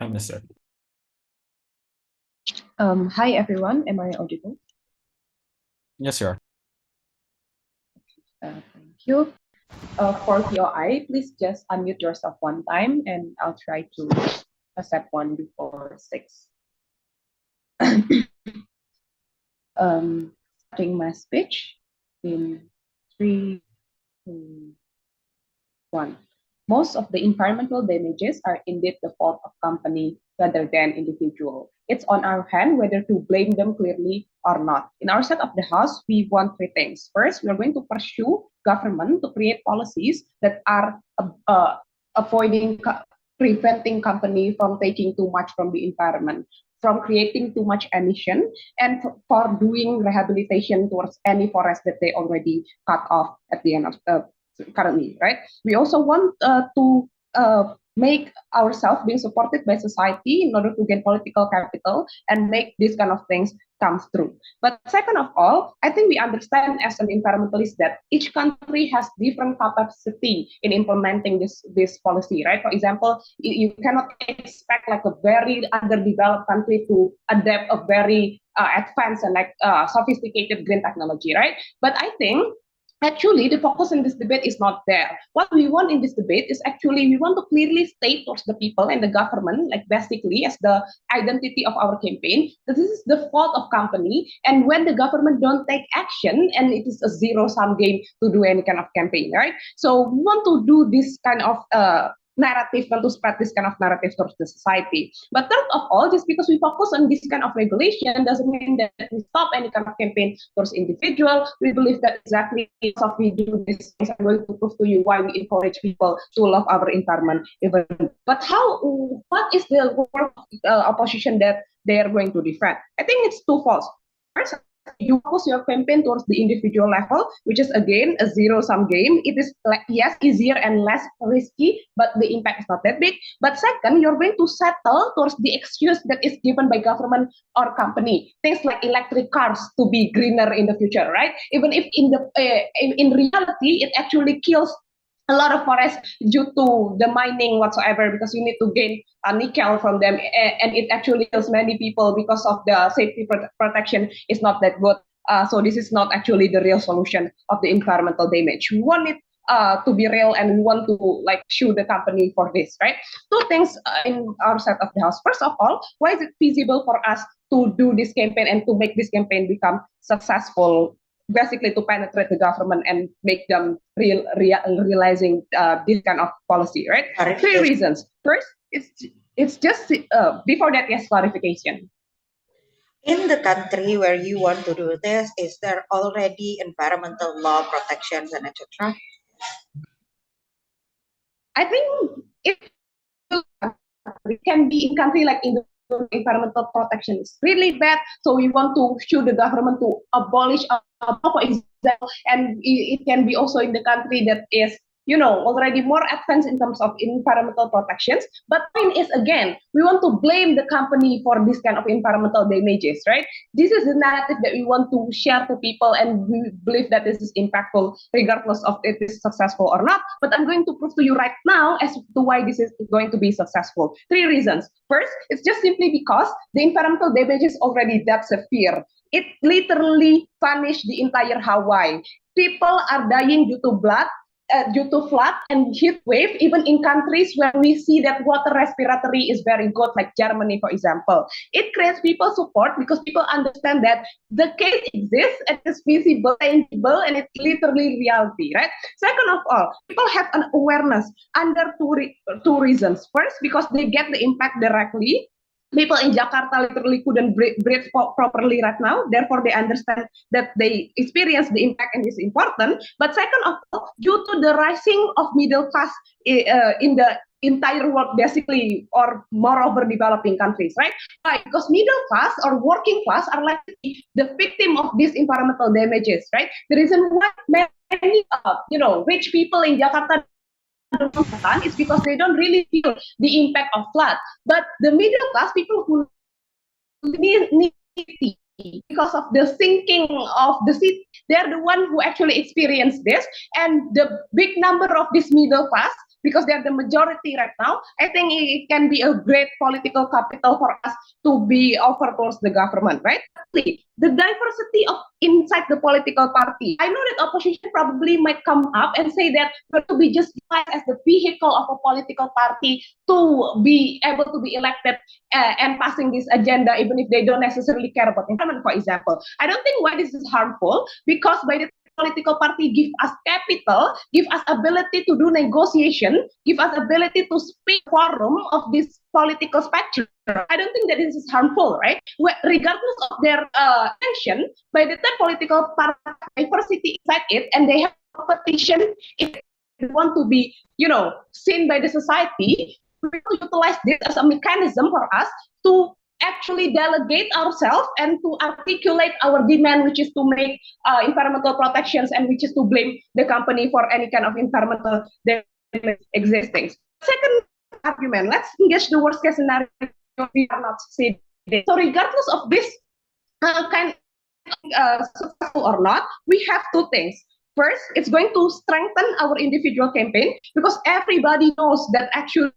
Mr. Hi everyone, am I audible? Yes, sir. Thank you. For POI, please just unmute yourself one time and I'll try to accept one before 6. Starting my speech in 3, 2, 1. Most of the environmental damages are indeed the fault of company rather than individual. It's on our hand whether to blame them clearly or not. In our side of the house, we want 3 things. First, we are going to pursue government to create policies that are avoiding, preventing company from taking too much from the environment, from creating too much emission, and for doing rehabilitation towards any forest that they already cut off at the end of currently, right? We also want to make ourselves being supported by society in order to gain political capital and make these kind of things come through. But second of all, I think we understand as an environmentalist that each country has different capacity in implementing this policy, right? For example, you cannot expect like a very underdeveloped country to adapt a very advanced and like sophisticated green technology, right? But I think actually the focus in this debate is not there. What we want in this debate is actually we want to clearly state towards the people and the government, like basically as the identity of our campaign, that this is the fault of company, and when the government don't take action, and it is a zero-sum game to do any kind of campaign, right? So we want to do this kind of narrative and to spread this kind of narrative towards the society. But third of all, just because we focus on this kind of regulation doesn't mean that we stop any kind of campaign towards individual. We believe that exactly if we do this, I'm going to prove to you why we encourage people to love our environment even. But what is the work of opposition that they are going to defend? I think it's twofold. First, you focus your campaign towards the individual level, which is again a zero-sum game. It is like, yes, easier and less risky, but the impact is not that big. But second, you're going to settle towards the excuse that is given by government or company. Things like electric cars to be greener in the future, right? Even if in reality it actually kills a lot of forests due to the mining whatsoever, because you need to gain nickel from them, and it actually kills many people because of the safety protection is not that good. So this is not actually the real solution of the environmental damage. We want it to be real, and we want to like sue the company for this, right? Two things in our side of the house. First of all, why is it feasible for us to do this campaign and to make this campaign become successful, basically to penetrate the government and make them realizing this kind of policy, right? 3 reasons. First, it's just before that, yes, clarification. In the country where you want to do this, is there already environmental law protections and etc.? I think it can be in country like in the environmental protection is really bad, so we want to show the government to abolish for example, and it can be also in the country that is already more advanced in terms of environmental protections. But point is, again, we want to blame the company for this kind of environmental damages, right? This is the narrative that we want to share to people, and we believe that this is impactful regardless of if it is successful or not. But I'm going to prove to you right now as to why this is going to be successful. 3 reasons. First, it's just simply because the environmental damage is already that severe. It literally vanished the entire Hawaii. People are dying due to due to flood and heat wave, even in countries where we see that water respiratory is very good, like Germany, for example. It creates people support because people understand that the case exists, it is visible, tangible, and it's literally reality, right? Second of all, people have an awareness under two reasons. First, because they get the impact directly. People in Jakarta literally couldn't breathe properly right now. Therefore, they understand that they experience the impact and it's important. But second of all, due to the rising of middle class in the entire world, basically, or moreover developing countries, right? Why? Because middle class or working class are likely the victim of these environmental damages, right? The reason why many, rich people in Jakarta is because they don't really feel the impact of flood. But the middle class people who need because of the sinking of the city, they're the one who actually experience this. And the big number of this middle class because they're the majority right now, I think it can be a great political capital for us to be offered towards the government, right? The diversity of inside the political party. I know that opposition probably might come up and say that we're to be justified as the vehicle of a political party to be able to be elected and passing this agenda, even if they don't necessarily care about environment, for example. I don't think why this is harmful, because by the political party give us capital, give us ability to do negotiation, give us ability to speak forum of this political spectrum. I don't think that this is harmful, right? Regardless of their intention, by the time political party diversity inside it, and they have competition, if they want to be, seen by the society, we will utilize this as a mechanism for us to actually delegate ourselves and to articulate our demand, which is to make environmental protections and which is to blame the company for any kind of environmental damage existing. Second argument, let's engage the worst case scenario, we are not succeeding. So regardless of this kind of successful or not, we have two things. First, it's going to strengthen our individual campaign, because everybody knows that actually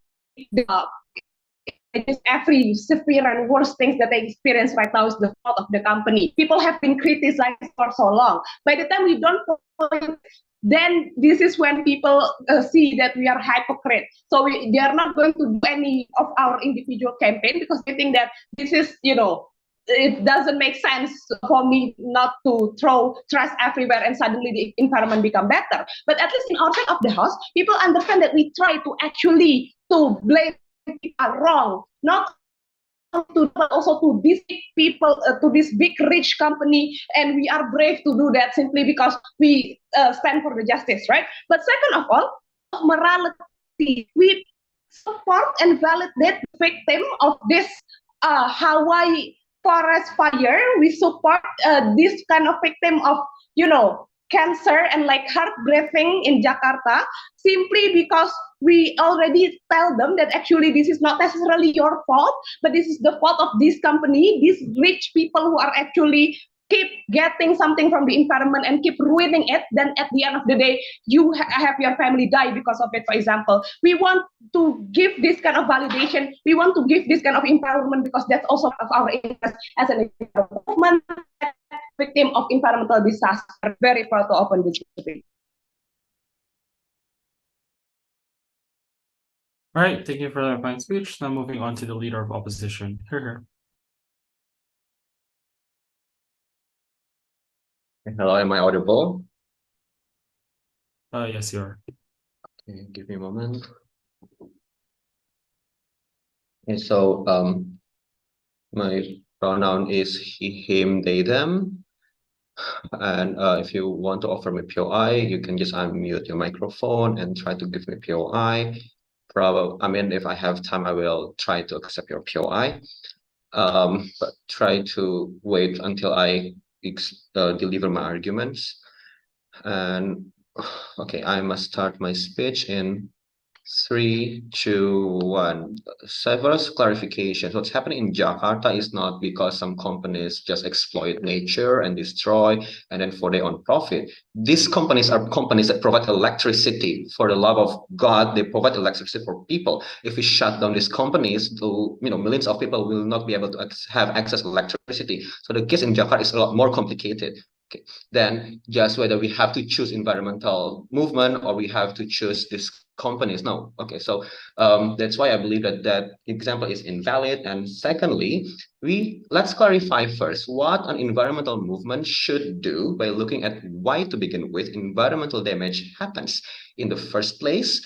every severe and worst things that they experience right now is the fault of the company. People have been criticized for so long. By the time we don't point, then this is when people see that we are hypocrite. So they are not going to do any of our individual campaign, because they think that this is, it doesn't make sense for me not to throw trash everywhere and suddenly the environment become better. But at least in our side of the house, people understand that we try to actually to blame are wrong, not to also to these people, to this big rich company, and we are brave to do that simply because we stand for the justice, right? But second of all, morality. We support and validate the victim of this Hawaii forest fire. We support this kind of victim of, cancer and like heart breathing in Jakarta, simply because we already tell them that actually this is not necessarily your fault, but this is the fault of this company, these rich people who are actually keep getting something from the environment and keep ruining it. Then at the end of the day, you have your family die because of it, for example. We want to give this kind of validation. We want to give this kind of empowerment, because that's also of our interest as an movement victim of environmental disaster. Very proud to open this debate. All right, thank you for that fine speech. Now moving on to the leader of opposition. Here. Hello, am I audible? Yes, you are. Okay, give me a moment. Okay, so my pronoun is he, him, they, them. And if you want to offer me POI, you can just unmute your microphone and try to give me POI. If I have time, I will try to accept your POI. But try to wait until I deliver my arguments. And okay, I must start my speech in 3, 2, 1. Several clarifications. What's happening in Jakarta is not because some companies just exploit nature and destroy, and then for their own profit. These companies are companies that provide electricity. For the love of God, they provide electricity for people. If we shut down these companies, millions of people will not be able to have access to electricity. So the case in Jakarta is a lot more complicated. Okay. Then just whether we have to choose environmental movement or we have to choose this companies. No. Okay, so that's why I believe that example is invalid. And secondly, let's clarify first what an environmental movement should do by looking at why, to begin with, environmental damage happens in the first place.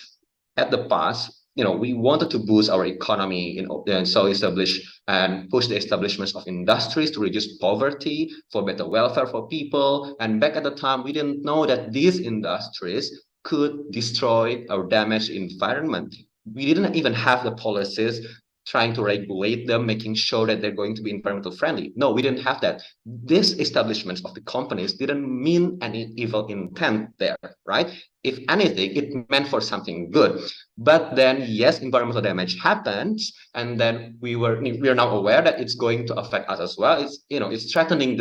At the past, we wanted to boost our economy and so establish and push the establishments of industries to reduce poverty, for better welfare for people. And back at the time, we didn't know that these industries could destroy or damage the environment. We didn't even have the policies trying to regulate them, making sure that they're going to be environmental friendly. No, we didn't have that. These establishments of the companies didn't mean any evil intent there, right? If anything, it meant for something good. But then, yes, environmental damage happens, and then we are now aware that it's going to affect us as well. It's threatening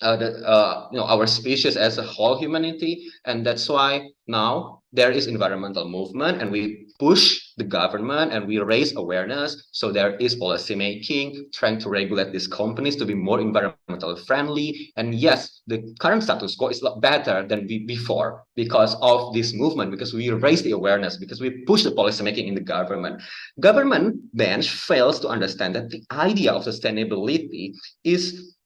our species as a whole, humanity, and that's why now there is environmental movement and we push the government and we raise awareness. So there is policy making, trying to regulate these companies to be more environmentally friendly. And yes, the current status quo is a lot better than before because of this movement, because we raise the awareness, because we push the policy making in the government. Government bench fails to understand that the idea of sustainability is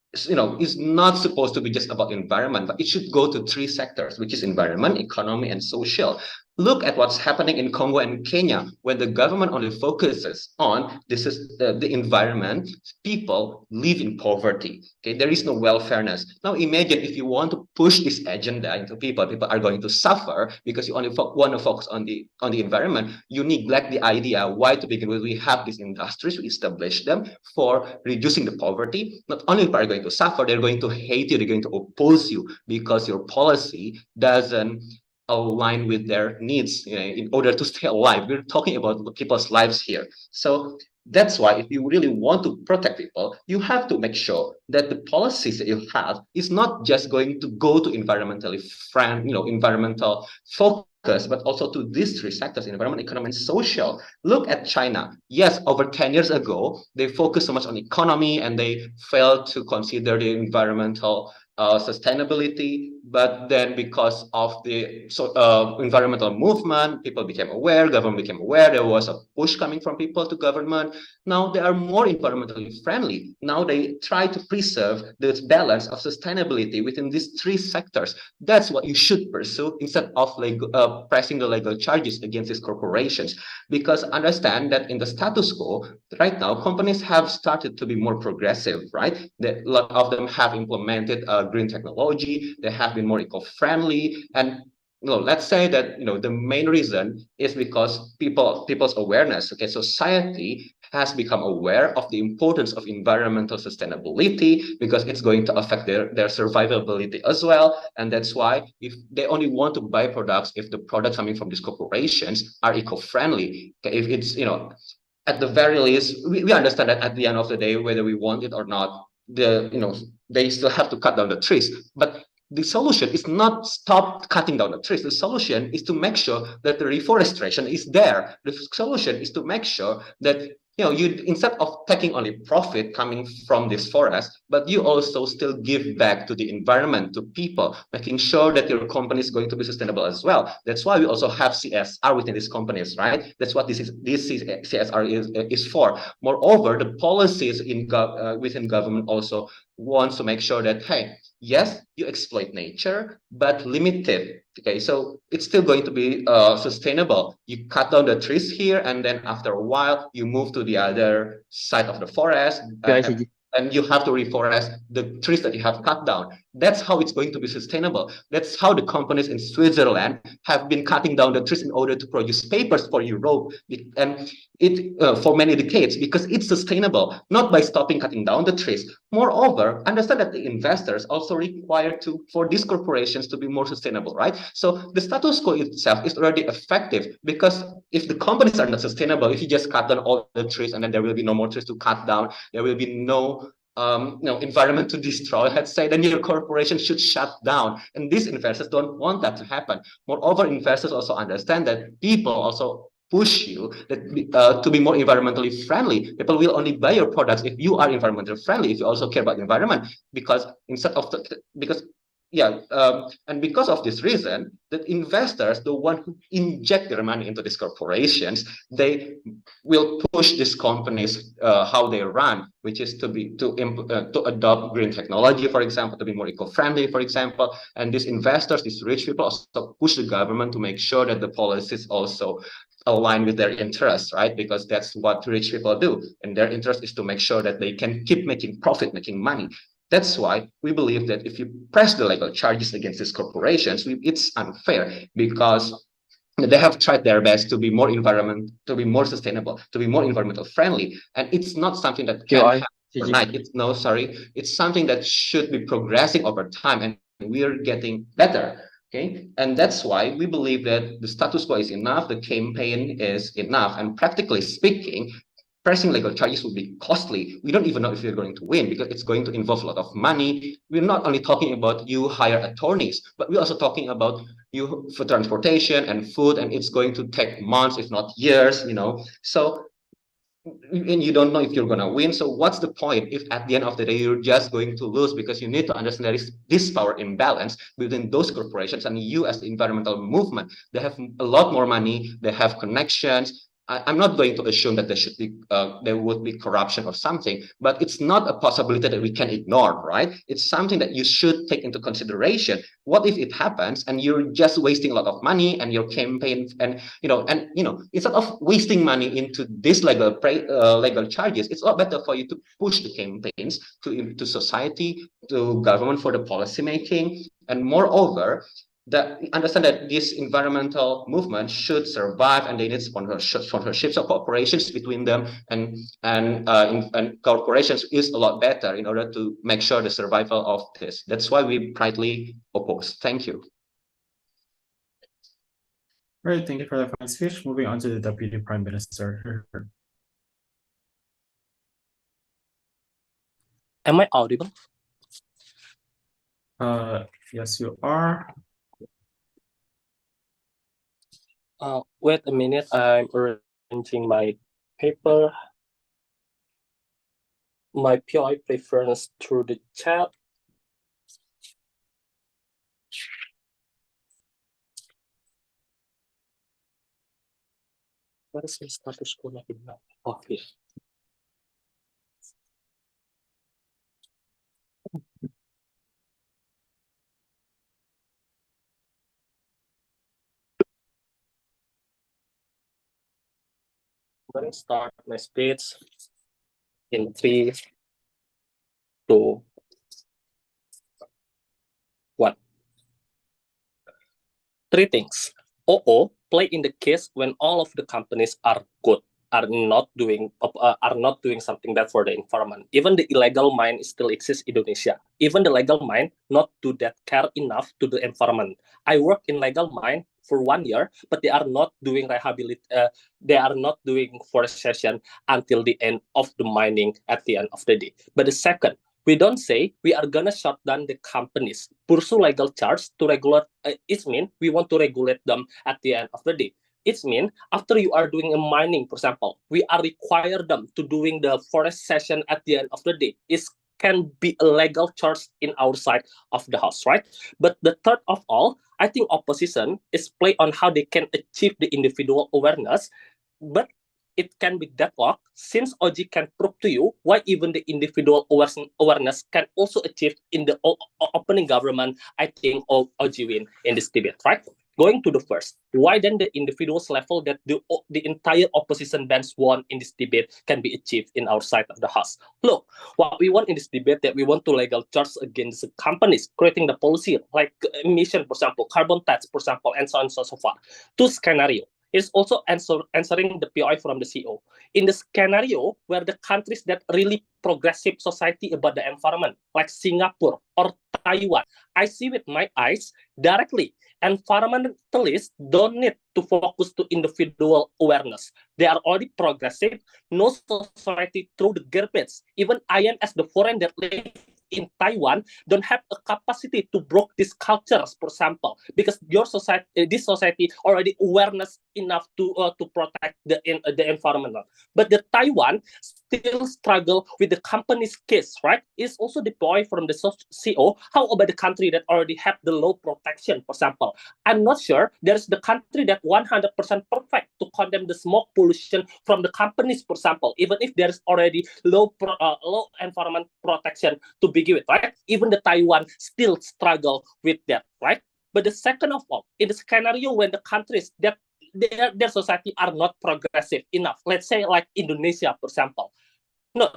not supposed to be just about environment, but it should go to three sectors, which is environment, economy, and social. Look at what's happening in Congo and Kenya, when the government only focuses on the environment, people live in poverty. Okay, there is no welfareness. Now imagine if you want to push this agenda into people, people are going to suffer because you only want to focus on the environment. You neglect the idea why to begin with we have these industries, we establish them for reducing the poverty. Not only are going to suffer, they're going to hate you, they're going to oppose you because your policy doesn't align with their needs in order to stay alive. We're talking about people's lives here. So that's why if you really want to protect people, you have to make sure that the policies that you have is not just going to go to environmentally environmental focus, but also to these three sectors: environment, economy, and social. Look at China. Yes, over 10 years ago, they focused so much on economy and they failed to consider the environmental sustainability. But then because of the environmental movement, people became aware, government became aware, there was a push coming from people to government. Now they are more environmentally friendly. Now they try to preserve this balance of sustainability within these three sectors. That's what you should pursue instead of pressing the legal charges against these corporations. Because understand that in the status quo, right now, companies have started to be more progressive, right? A lot of them have implemented green technology, they have been more eco-friendly, and let's say that the main reason is because people's awareness. Okay, society has become aware of the importance of environmental sustainability because it's going to affect their survivability as well. And that's why if they only want to buy products if the products coming from these corporations are eco-friendly. Okay, if it's at the very least, we understand that at the end of the day, whether we want it or not, they still have to cut down the trees. But the solution is not stop cutting down the trees. The solution is to make sure that the reforestation is there. The solution is to make sure that you instead of taking only profit coming from this forest, but you also still give back to the environment, to people, making sure that your company is going to be sustainable as well. That's why we also have CSR within these companies, right? That's what this CSR is for. Moreover, the policies within government also wants to make sure that, hey, yes, you exploit nature, but limited. Okay, so it's still going to be sustainable. You cut down the trees here, and then after a while, you move to the other side of the forest, and you have to reforest the trees that you have cut down. That's how it's going to be sustainable. That's how the companies in Switzerland have been cutting down the trees in order to produce papers for Europe, and for many decades, because it's sustainable, not by stopping cutting down the trees. Moreover, understand that the investors also require for these corporations to be more sustainable, right? So the status quo itself is already effective, because if the companies are not sustainable, if you just cut down all the trees and then there will be no more trees to cut down, there will be no environment to destroy, let's say, then your corporation should shut down. And these investors don't want that to happen. Moreover, investors also understand that people also push you to be more environmentally friendly. People will only buy your products if you are environmentally friendly, if you also care about the environment, because and because of this reason, the investors, the one who inject their money into these corporations, they will push these companies how they run, which is to adopt green technology, for example, to be more eco-friendly, for example. And these investors, these rich people, also push the government to make sure that the policies also align with their interests, right? Because that's what rich people do, and their interest is to make sure that they can keep making profit, making money. That's why we believe that if you press the legal charges against these corporations, it's unfair, because they have tried their best to be more sustainable, to be more environmental friendly, and it's not something that can happen overnight. It's something that should be progressing over time, and we're getting better. Okay, and that's why we believe that the status quo is enough, the campaign is enough, and practically speaking, pressing legal charges would be costly. We don't even know if you're going to win because it's going to involve a lot of money. We're not only talking about you hire attorneys, but we're also talking about you for transportation and food, and it's going to take months, if not years, So, and you don't know if you're going to win. So what's the point if at the end of the day you're just going to lose? Because you need to understand there is this power imbalance between those corporations and you as the environmental movement. They have a lot more money, they have connections. I'm not going to assume that there would be corruption or something, but it's not a possibility that we can ignore, right? It's something that you should take into consideration. What if it happens and you're just wasting a lot of money and your campaign instead of wasting money into this legal charges, it's a lot better for you to push the campaigns to society, to government for the policy making, and moreover, understand that this environmental movement should survive, and they need sponsorships or cooperations between them, and corporations is a lot better in order to make sure the survival of this. That's why we proudly oppose. Thank you. Right, thank you for that fine speech. Moving on to the Deputy Prime Minister. Am I audible? Yes, you are. Wait a minute, I'm arranging my paper. My POI preference through the chat. What is the status quo now? Oh, here. I'm going to start my speech in 3, 2, 1. 3 things. Play in the case when all of the companies are good, are not doing something bad for the environment. Even the illegal mine still exists in Indonesia. Even the legal mine not do that care enough to the environment. I work in legal mine for 1 year, but they are not doing they are not doing forestation until the end of the mining at the end of the day. But the second, we don't say we are gonna shut down the companies, pursue legal charge to regulate. It means we want to regulate them at the end of the day. It means after you are doing a mining, for example, we are require them to doing the forestation at the end of the day. It can be a legal charge in our side of the house, right? But the third of all, I think opposition is play on how they can achieve the individual awareness, but it can be deadlocked since OG can prove to you why even the individual awareness can also achieve in the opening government. I think OG win in this debate, right? Going to the first, why then the individuals level that the entire opposition bench won in this debate can be achieved in our side of the house? Look, what we want in this debate that we want to legal charge against the companies creating the policy like emission, for example, carbon tax, for example, and so on and so forth. Two scenarios. Is also answering the POI from the CEO. In the scenario where the countries that really progressive society about the environment, like Singapore or Taiwan, I see with my eyes directly, environmentalists don't need to focus to individual awareness. They are already progressive, no society through the garbage. Even I am as the foreign that live in Taiwan don't have a capacity to break these cultures, for example, because your society, this society already awareness enough to protect the environment. But the Taiwan still struggle with the company's case, right? It's also the point from the CEO. How about the country that already have the low protection, for example? I'm not sure there's the country that 100% perfect to condemn the smoke pollution from the companies, for example, even if there's already low environment protection to begin with, right? Even the Taiwan still struggle with that, right? But the second of all, in the scenario when the countries that their society are not progressive enough, let's say like Indonesia, for example, no,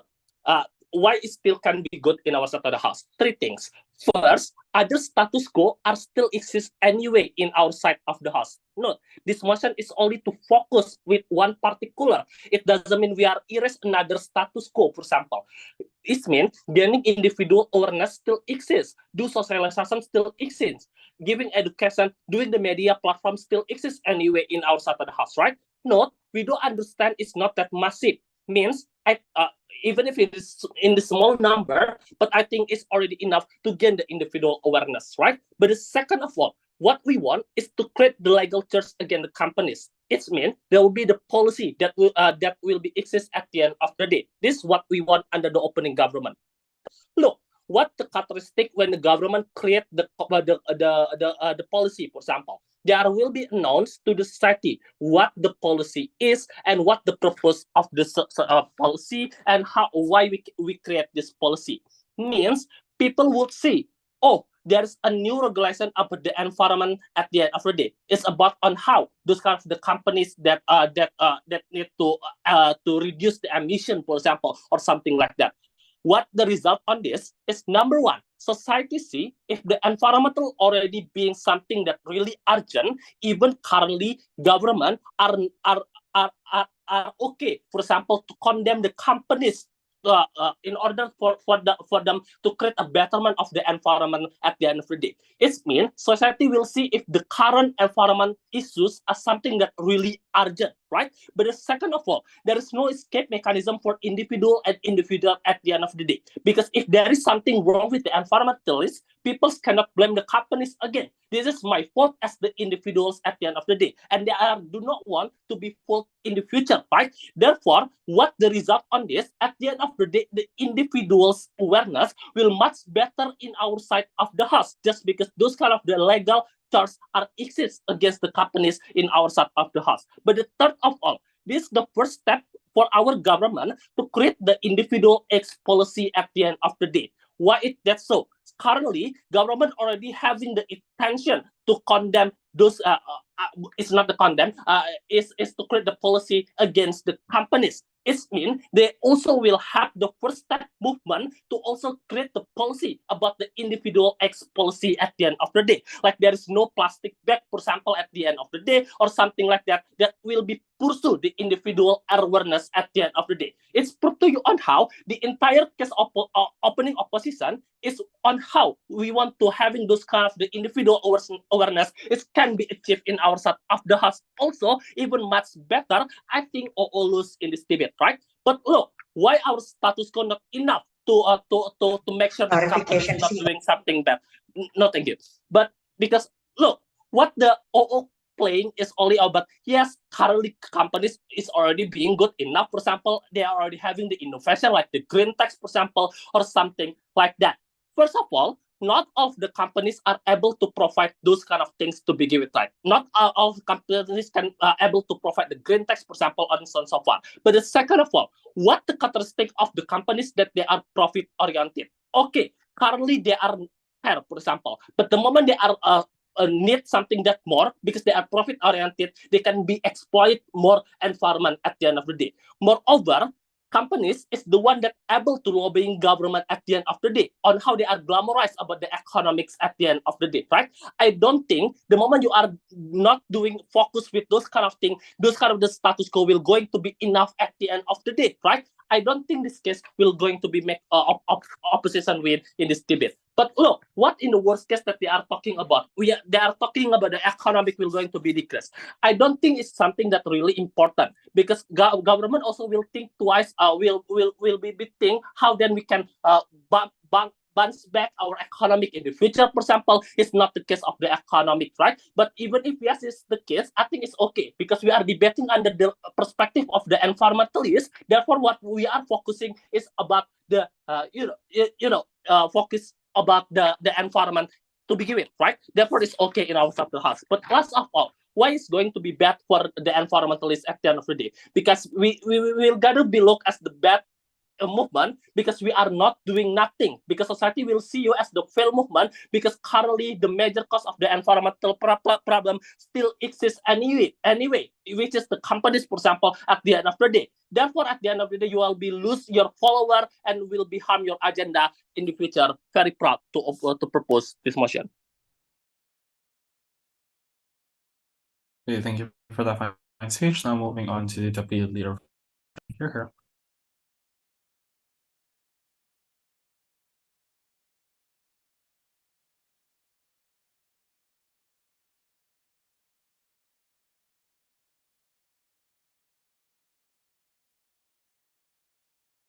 why it still can be good in our side of the house? 3 things. First, other status quo are still exist anyway in our side of the house. No, this motion is only to focus with one particular. It doesn't mean we are erase another status quo, for example. It means gaining individual awareness still exists. Do socialization still exists. Giving education, doing the media platform still exists anyway in our side of the house, right? No, we don't understand it's not that massive. means even if it is in the small number, but I think it's already enough to gain the individual awareness, right? But the second of all, what we want is to create the legal charge against the companies. It means there will be the policy that will be exist at the end of the day. This is what we want under the opening government. Look, what the characteristic when the government create the policy, for example, there will be announced to the society what the policy is and what the purpose of the policy and why we create this policy. Means people would see, oh, there's a new regulation about the environment at the end of the day. It's about on how those kind of the companies that need to reduce the emission, for example, or something like that. What the result on this is, number one, society see if the environmental already being something that really urgent, even currently government are okay, for example, to condemn the companies in order for them to create a betterment of the environment at the end of the day. It means society will see if the current environment issues are something that really urgent, right? But the second of all, there is no escape mechanism for individual at the end of the day. Because if there is something wrong with the environmentalists, people cannot blame the companies again. This is my fault as the individuals at the end of the day. And they do not want to be fault in the future, right? Therefore, what the result on this, at the end of the day, the individual's awareness will much better in our side of the house, just because those kind of the legal charges are exist against the companies in our side of the house. But the third of all, this is the first step for our government to create the individual X policy at the end of the day. Why is that so? Currently, government already having the intention to condemn those. It's not the condemn. Is to create the policy against the companies. It means they also will have the first step movement to also create the policy about the individual X policy at the end of the day. Like there is no plastic bag, for example, at the end of the day, or something like that, that will be pursue the individual awareness at the end of the day. It's put to you on how the entire case of opening opposition is on how we want to having those kind of the individual awareness. It can be achieved in our side of the house also even much better. I think all lose in this debate, right? But look, why our status quo not enough to make sure the company is not doing something bad? No, thank you. But because look, what the OO playing is only about, yes, currently companies is already being good enough. For example, they are already having the innovation like the green tax, for example, or something like that. First of all, not all of the companies are able to provide those kind of things to begin with, right? Not all of the companies can able to provide the green tax, for example, and so on and so forth. But the second of all, what the characteristic of the companies that they are profit oriented? Okay, currently they are fair, for example, but the moment they are need something that more because they are profit oriented, they can be exploit more environment at the end of the day. Moreover, companies is the one that able to lobbying government at the end of the day on how they are glamorized about the economics at the end of the day, right? I don't think the moment you are not doing focus with those kind of thing, those kind of the status quo will going to be enough at the end of the day, right? I don't think this case will going to be make opposition win in this debate. But look, what in the worst case that they are talking about? They are talking about the economic will going to be decreased. I don't think it's something that really important because government also will think twice. Will be think how then we can bounce back our economic in the future. For example, it's not the case of the economic, right? But even if yes, it's the case, I think it's okay because we are debating under the perspective of the environmentalists. Therefore, what we are focusing is about the focus about the environment to begin with, right? Therefore, it's okay in our side of the house. But last of all, why is going to be bad for the environmentalists at the end of the day? Because we will gotta be looked as the bad movement because we are not doing nothing because society will see you as the failed movement because currently the major cause of the environmental problem still exists anyway, which is the companies, for example, at the end of the day. Therefore, at the end of the day, you will be lose your follower and will be harm your agenda in the future. Very proud to propose this motion. Okay, thank you for that fine speech. Now moving on to the deputy leader. Here.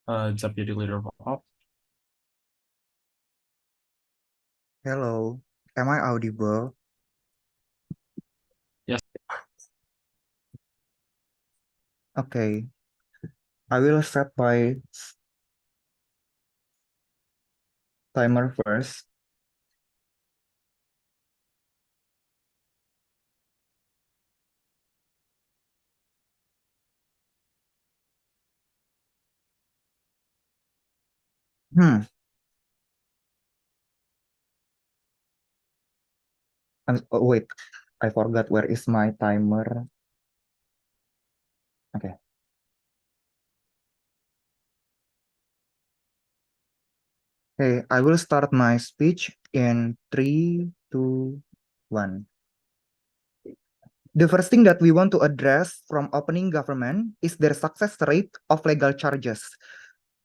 Deputy Leader Romcom. Hello, am I audible? Yes. Okay, I will set my timer first. Oh, wait, I forgot where is my timer. Okay. Okay, I will start my speech in 3, 2, 1. The first thing that we want to address from opening government is their success rate of legal charges.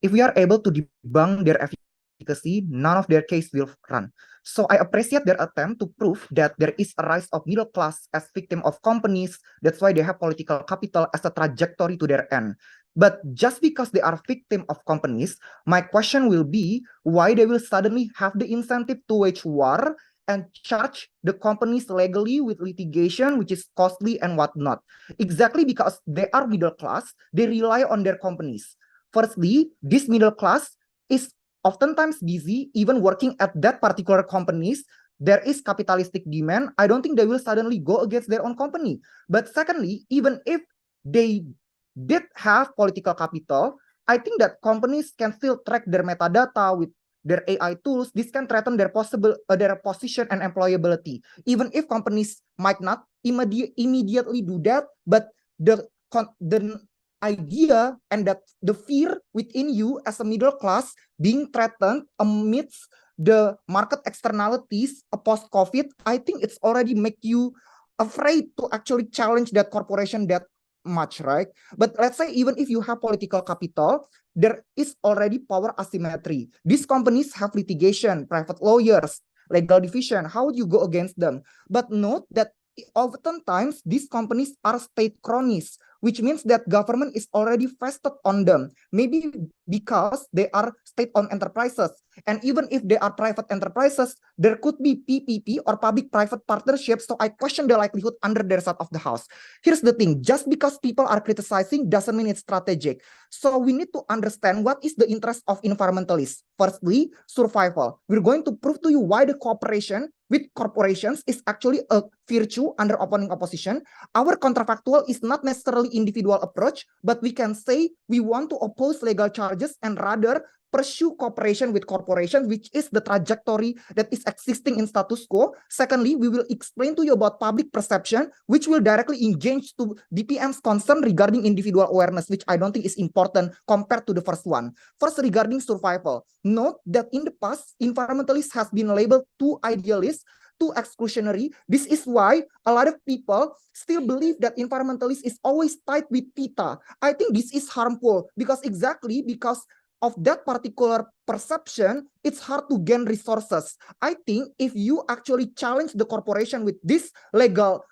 If we are able to debunk their efficacy, none of their case will run. So I appreciate their attempt to prove that there is a rise of middle class as victim of companies. That's why they have political capital as a trajectory to their end. But just because they are victim of companies, my question will be why they will suddenly have the incentive to wage war and charge the companies legally with litigation, which is costly and whatnot. Exactly because they are middle class, they rely on their companies. Firstly, this middle class is oftentimes busy even working at that particular companies. There is capitalistic demand. I don't think they will suddenly go against their own company. But secondly, even if they did have political capital, I think that companies can still track their metadata with their AI tools. This can threaten their their position and employability. Even if companies might not immediately do that, but the idea and that the fear within you as a middle class being threatened amidst the market externalities post-COVID, I think it's already make you afraid to actually challenge that corporation that much, right? But let's say even if you have political capital, there is already power asymmetry. These companies have litigation, private lawyers, legal division. How would you go against them? But note that oftentimes these companies are state cronies, which means that government is already vested on them. Maybe because they are state-owned enterprises. And even if they are private enterprises, there could be PPP or public-private partnerships. So I question the likelihood under their side of the house. Here's the thing, just because people are criticizing doesn't mean it's strategic. So we need to understand what is the interest of environmentalists. Firstly, survival. We're going to prove to you why the cooperation with corporations is actually a virtue under opening opposition. Our counterfactual is not necessarily individual approach, but we can say we want to oppose legal charges and rather pursue cooperation with corporations, which is the trajectory that is existing in status quo. Secondly, we will explain to you about public perception, which will directly engage to DPM's concern regarding individual awareness, which I don't think is important compared to the first one. First, regarding survival, note that in the past, environmentalists has been labeled too idealist, too exclusionary. This is why a lot of people still believe that environmentalist is always tied with PETA. I think this is harmful because of that particular perception, it's hard to gain resources. I think if you actually challenge the corporation with this legal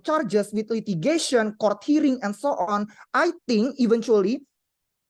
charges, with litigation, court hearing, and so on, I think eventually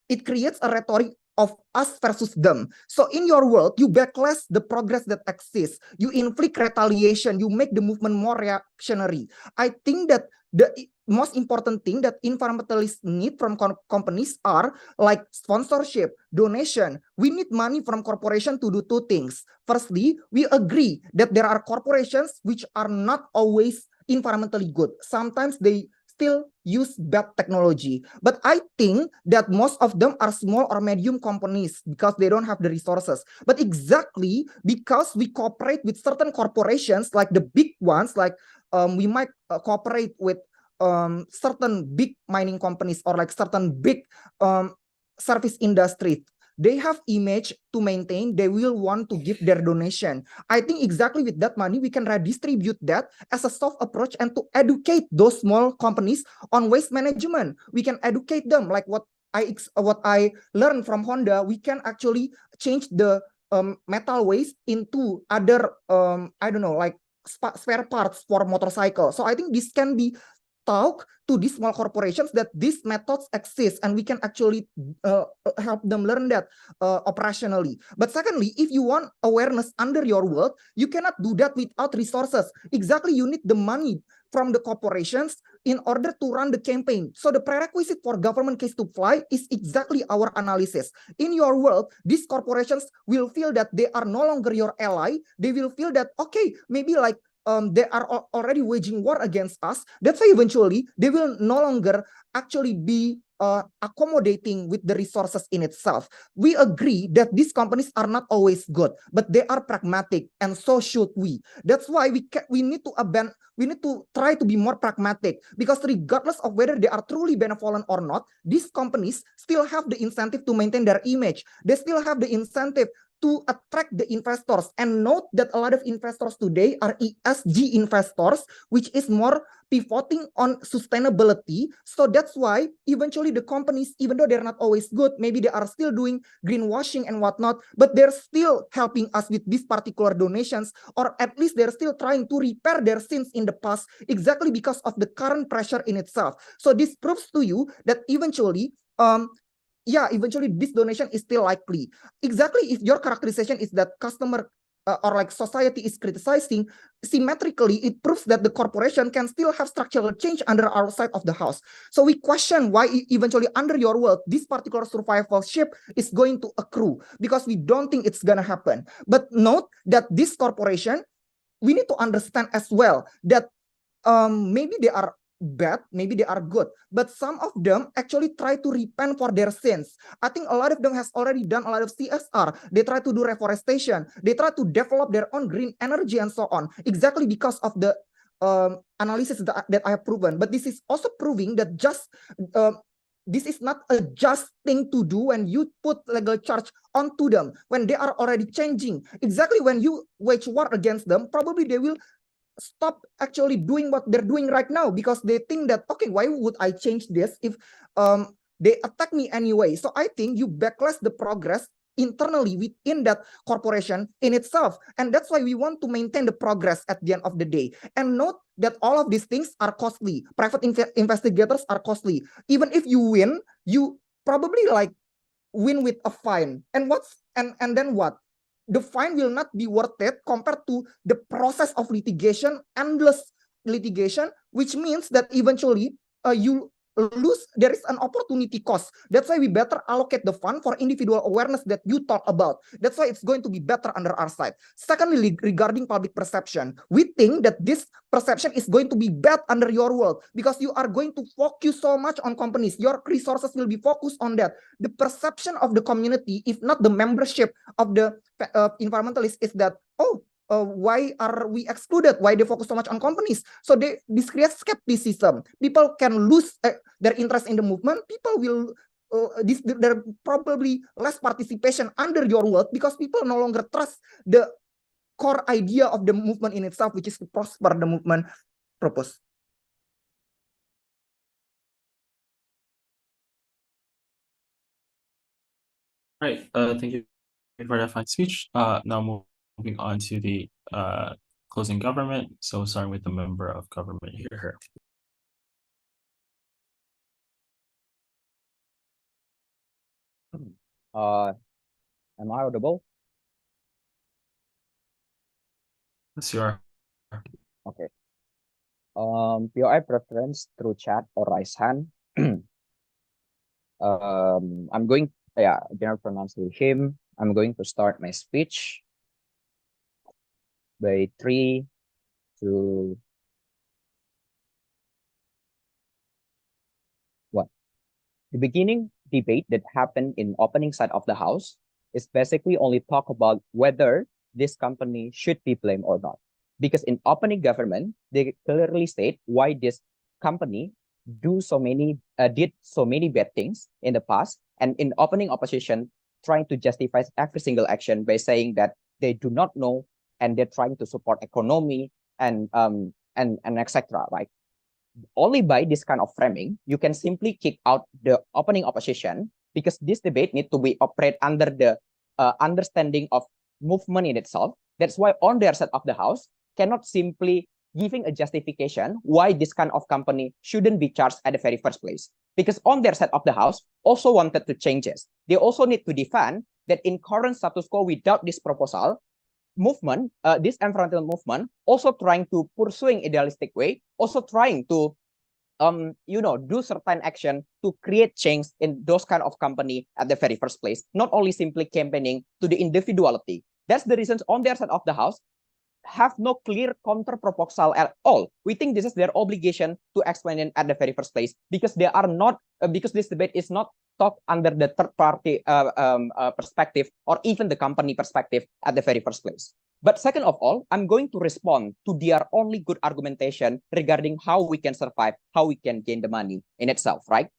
it creates a rhetoric of us versus them. So in your world, you backlash the progress that exists. You inflict retaliation. You make the movement more reactionary. I think that the most important thing that environmentalists need from companies are like sponsorship, donation. We need money from corporation to do two things. Firstly, we agree that there are corporations which are not always environmentally good. Sometimes they still use bad technology. But I think that most of them are small or medium companies because they don't have the resources. But exactly because we cooperate with certain corporations, like the big ones, like we might cooperate with certain big mining companies or like certain big service industries. They have image to maintain. They will want to give their donation. I think exactly with that money, we can redistribute that as a soft approach and to educate those small companies on waste management. We can educate them like what I learned from Honda. We can actually change the metal waste into other I don't know, like spare parts for motorcycle. So I think this can be talk to these small corporations that these methods exist and we can actually help them learn that operationally. But secondly, if you want awareness under your world, you cannot do that without resources. Exactly, you need the money from the corporations in order to run the campaign. So the prerequisite for government case to fly is exactly our analysis. In your world, these corporations will feel that they are no longer your ally. They will feel that, okay, maybe like they are already waging war against us. That's why eventually they will no longer actually be accommodating with the resources in itself. We agree that these companies are not always good, but they are pragmatic, and so should we. That's why we need to try to be more pragmatic, because regardless of whether they are truly benevolent or not, these companies still have the incentive to maintain their image. They still have the incentive to attract the investors. And note that a lot of investors today are ESG investors, which is more pivoting on sustainability. So that's why eventually the companies, even though they're not always good, maybe they are still doing greenwashing and whatnot, but they're still helping us with these particular donations, or at least they're still trying to repair their sins in the past, exactly because of the current pressure in itself. So this proves to you that eventually eventually this donation is still likely. Exactly, if your characterization is that customer or like society is criticizing, symmetrically, it proves that the corporation can still have structural change under our side of the house. So we question why eventually under your world, this particular survivalship is going to accrue, because we don't think it's going to happen. But note that this corporation, we need to understand as well that maybe they are bad, maybe they are good, but some of them actually try to repent for their sins. I think a lot of them has already done a lot of CSR. They try to do reforestation. They try to develop their own green energy and so on, exactly because of the analysis that I have proven. But this is also proving that this is not a just thing to do when you put legal charge onto them, when they are already changing. Exactly, when you wage war against them, probably they will stop actually doing what they're doing right now, because they think that, okay, why would I change this if they attack me anyway? So I think you backlash the progress internally within that corporation in itself, and that's why we want to maintain the progress at the end of the day. And note that all of these things are costly. Private investigators are costly. Even if you win, you probably like win with a fine, and then what? The fine will not be worth it compared to the process of litigation, endless litigation, which means that eventually you lose. There is an opportunity cost. That's why we better allocate the fund for individual awareness that you talk about. That's why it's going to be better under our side. Secondly, regarding public perception, we think that this perception is going to be bad under your world, because you are going to focus so much on companies. Your resources will be focused on that. The perception of the community, if not the membership of the environmentalists, is that, why are we excluded? Why they focus so much on companies? So this creates skepticism. People can lose their interest in the movement. People will there probably less participation under your world, because people no longer trust the core idea of the movement in itself, which is to prosper the movement purpose. Right. Thank you for that fine speech. Now moving on to the closing government. So starting with the member of government here. Am I audible? Yes, you are. Okay. POI preference through chat or raise hand. I'm going, general pronouns with him. I'm going to start my speech by 3, 2, 1. The beginning debate that happened in opening side of the house is basically only talk about whether this company should be blamed or not. Because in opening government, they clearly state why this company did so many bad things in the past, and in opening opposition, trying to justify every single action by saying that they do not know and they're trying to support economy and etc. Right? Only by this kind of framing, you can simply kick out the opening opposition, because this debate need to be operate under the understanding of movement in itself. That's why on their side of the house cannot simply giving a justification why this kind of company shouldn't be charged at the very first place. Because on their side of the house also wanted to changes. They also need to defend that in current status quo without this proposal, movement, this environmental movement, also trying to pursuing idealistic way, also trying to do certain action to create change in those kind of company at the very first place, not only simply campaigning to the individuality. That's the reasons on their side of the house have no clear counter proposal at all. We think this is their obligation to explain it at the very first place, because they are not because this debate is not talked under the third party perspective or even the company perspective at the very first place. But second of all, I'm going to respond to their only good argumentation regarding how we can survive, how we can gain the money in itself, right?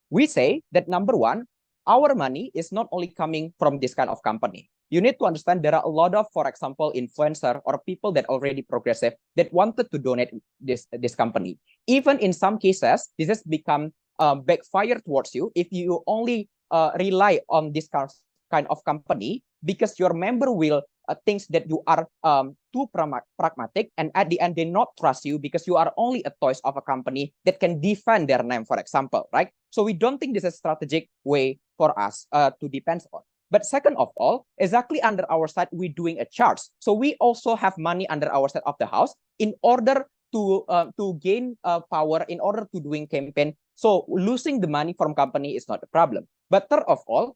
We say that number one, our money is not only coming from this kind of company. You need to understand there are a lot of, for example, influencer or people that already progressive that wanted to donate this company. Even in some cases, this has become backfire towards you if you only rely on this kind of company, because your member will thinks that you are too pragmatic, and at the end they not trust you because you are only a toys of a company that can defend their name, for example, right? So we don't think this is a strategic way for us to depend on. But second of all, exactly under our side, we're doing a charge. So we also have money under our side of the house in order to gain power, in order to doing campaign. So losing the money from company is not a problem. But third of all,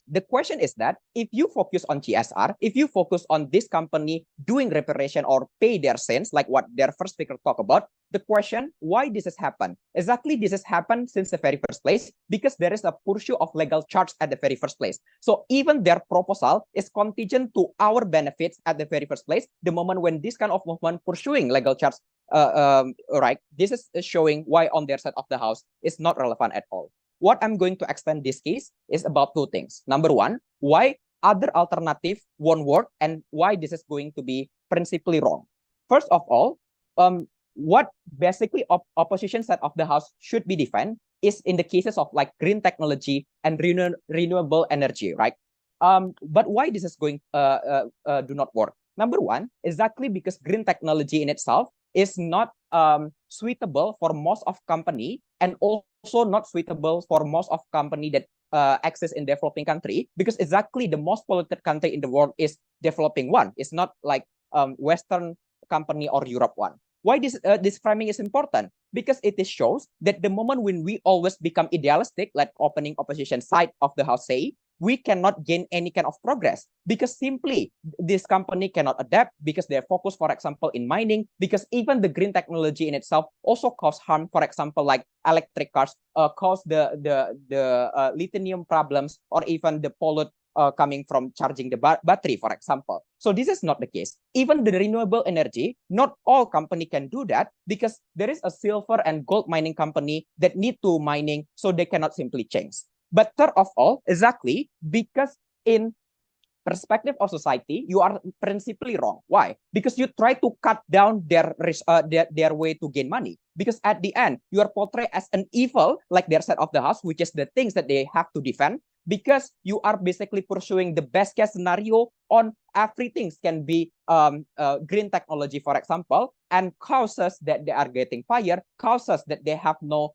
the question is that if you focus on CSR, if you focus on this company doing reparation or pay their sins, like what their first speaker talked about, the question, why this has happened? Exactly, this has happened since the very first place, because there is a pursuit of legal charge at the very first place. So even their proposal is contingent to our benefits at the very first place. The moment when this kind of movement pursuing legal charge, right, this is showing why on their side of the house is not relevant at all. What I'm going to explain this case is about two things. Number one, why other alternative won't work and why this is going to be principally wrong. First of all, what basically opposition side of the house should be defined is in the cases of like green technology and renewable energy, right? But why this is going do not work? Number one, exactly because green technology in itself is not suitable for most of company, and also not suitable for most of company that access in developing country, because exactly the most polluted country in the world is developing one. It's not like Western company or Europe one. Why this framing is important? Because it shows that the moment when we always become idealistic, like opening opposition side of the house say, we cannot gain any kind of progress, because simply this company cannot adapt, because they're focused, for example, in mining, because even the green technology in itself also cause harm, for example, like electric cars cause the lithium problems, or even the pollute coming from charging the battery, for example. So this is not the case. Even the renewable energy, not all company can do that, because there is a silver and gold mining company that need to mining, so they cannot simply change. But third of all, exactly because in perspective of society, you are principally wrong. Why? Because you try to cut down their way to gain money. Because at the end, you are portrayed as an evil, like their side of the house, which is the things that they have to defend. Because you are basically pursuing the best case scenario on everything can be green technology, for example, and causes that they are getting fired, causes that they have no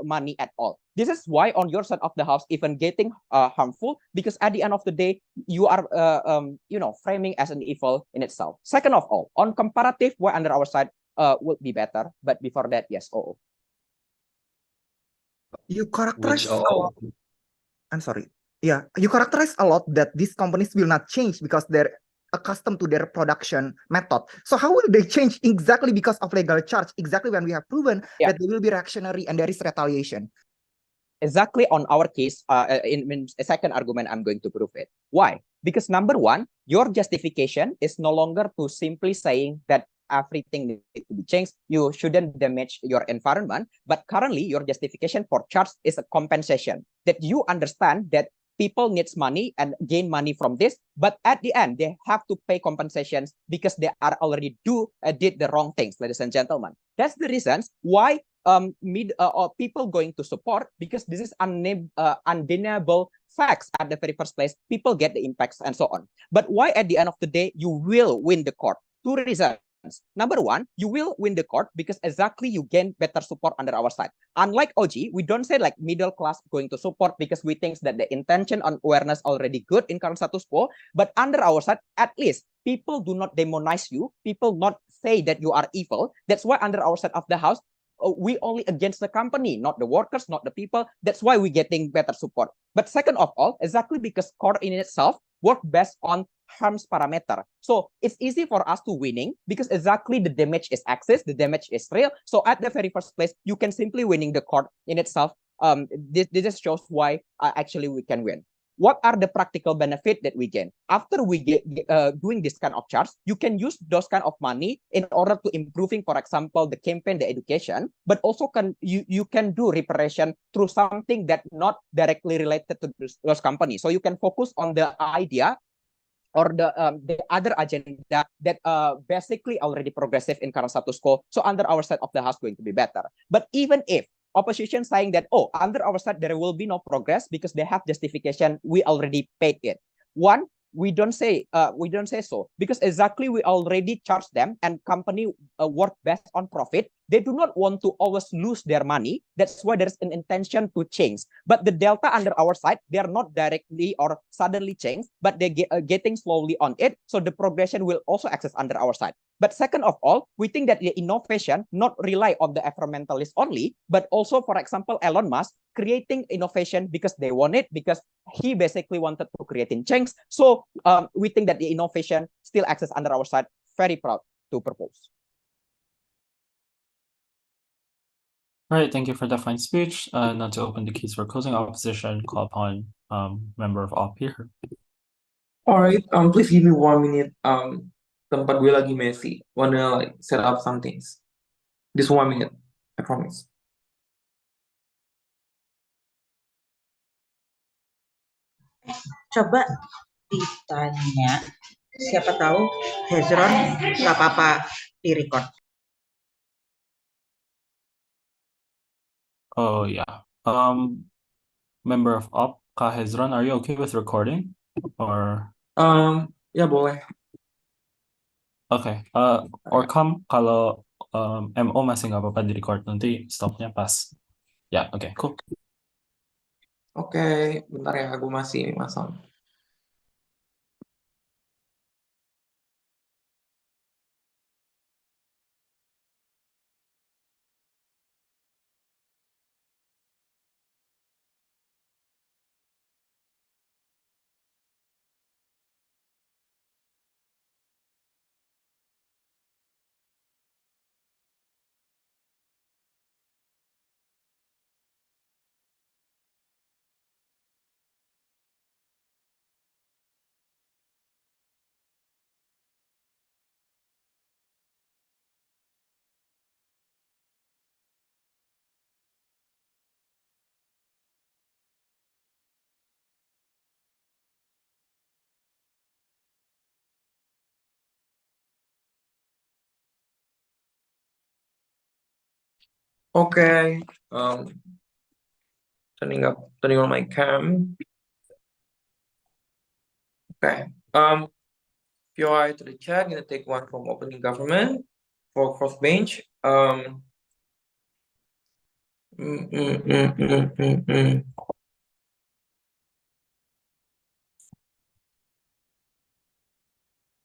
money at all. This is why on your side of the house even getting harmful, because at the end of the day you are framing as an evil in itself. Second of all, on comparative, why under our side would be better. But before that, yes, You characterize Which a lot. I'm sorry. Yeah, you characterize a lot that these companies will not change because they're accustomed to their production method. So how will they change exactly because of legal charge? Exactly when we have proven that they will be reactionary and there is retaliation. Exactly on our case, in a second argument, I'm going to prove it. Why? Because number one, your justification is no longer to simply saying that everything needs to be changed. You shouldn't damage your environment. But currently, your justification for charge is a compensation. That you understand that people needs money and gain money from this, but at the end they have to pay compensations because they are already did the wrong things, ladies and gentlemen. That's the reasons why or people going to support, because this is undeniable facts at the very first place. People get the impacts and so on. But why at the end of the day you will win the court? Two reasons. Number one, you will win the court because exactly you gain better support under our side. Unlike OG, we don't say like middle class going to support because we think that the intention on awareness already good in current status quo. But under our side, at least people do not demonize you. People not say that you are evil. That's why under our side of the house, we only against the company, not the workers, not the people. That's why we're getting better support. But second of all, exactly because court in itself work best on harms parameter. So it's easy for us to winning because exactly the damage is access, the damage is real. So at the very first place, you can simply winning the court in itself. This just shows why actually we can win. What are the practical benefit that we gain after we get doing this kind of charge? You can use those kind of money in order to improving, for example, the campaign, the education, but also you can do reparation through something that not directly related to those companies. So you can focus on the idea or the other agenda that basically already progressive in current status quo. So under our side of the house going to be better. But even if opposition saying that, oh, under our side there will be no progress because they have justification, we already paid it. One, we don't say so because exactly we already charge them and company work best on profit. They do not want to always lose their money. That's why there's an intention to change. But the delta under our side, they are not directly or suddenly change, but they getting slowly on it. So the progression will also access under our side. But second of all, we think that the innovation not rely on the environmentalists only, but also, for example, Elon Musk creating innovation because they want it, because he basically wanted to create in change. So we think that the innovation still access under our side. Very proud to propose. All right, thank you for that fine speech. Now to open the case for closing opposition, call upon member of op here. All right, please give me 1 minute. Tempat gue lagi messy. Wanna like set up some things. Just 1 minute, I promise. Coba ditanya, siapa tahu Hezron nggak apa-apa di-record. Oh yeah. Member of op, Kak Hezron, are you okay with recording? Or Ya boleh. okay. Or come kalau MO masih nggak apa-apa di record, nanti stopnya pas. Ya, okay, cool. Oke, bentar ya, aku masih masang. Okay, turning on my cam. Okay, POI to the chat. Gonna take one from opening government for crossbench.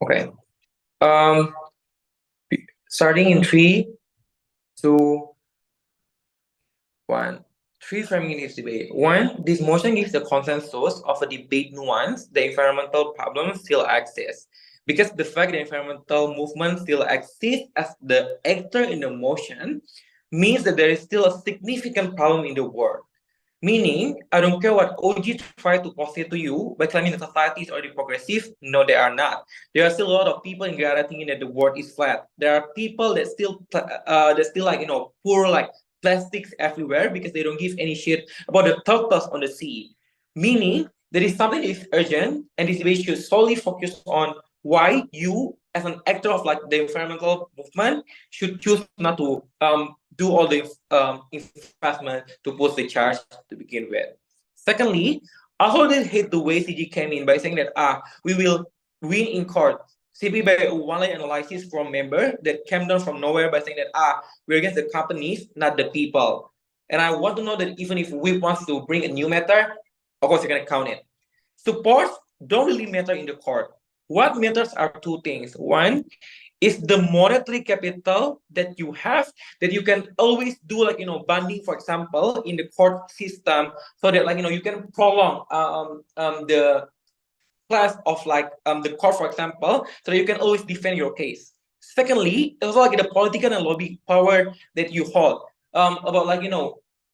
Okay. Starting in 3, 2, 1. 3 framing this debate. 1, this motion gives the consensus of a debate nuance the environmental problems still exist. Because the fact the environmental movement still exists as the actor in the motion means that there is still a significant problem in the world. Meaning, I don't care what OG try to posit to you by claiming that society is already progressive. No, they are not. There are still a lot of people in Ghana thinking that the world is flat. There are people that still like pour like plastics everywhere because they don't give any shit about the turtles on the sea. Meaning, there is something that is urgent, and this debate should solely focus on why you, as an actor of like the environmental movement, should choose not to do all the investment to push the charge to begin with. Secondly, I also did hate the way CG came in by saying that we will win in court. simply by a one-line analysis from member that came down from nowhere by saying that we're against the companies, not the people. And I want to know that even if we want to bring a new matter, of course you're gonna count it. Supports don't really matter in the court. What matters are two things. One is the monetary capital that you have, that you can always do, like, bonding, for example, in the court system, so that, like, you can prolong the class of, like, the court, for example, so that you can always defend your case. Secondly, it's also like the political and lobby power that you hold, about, like,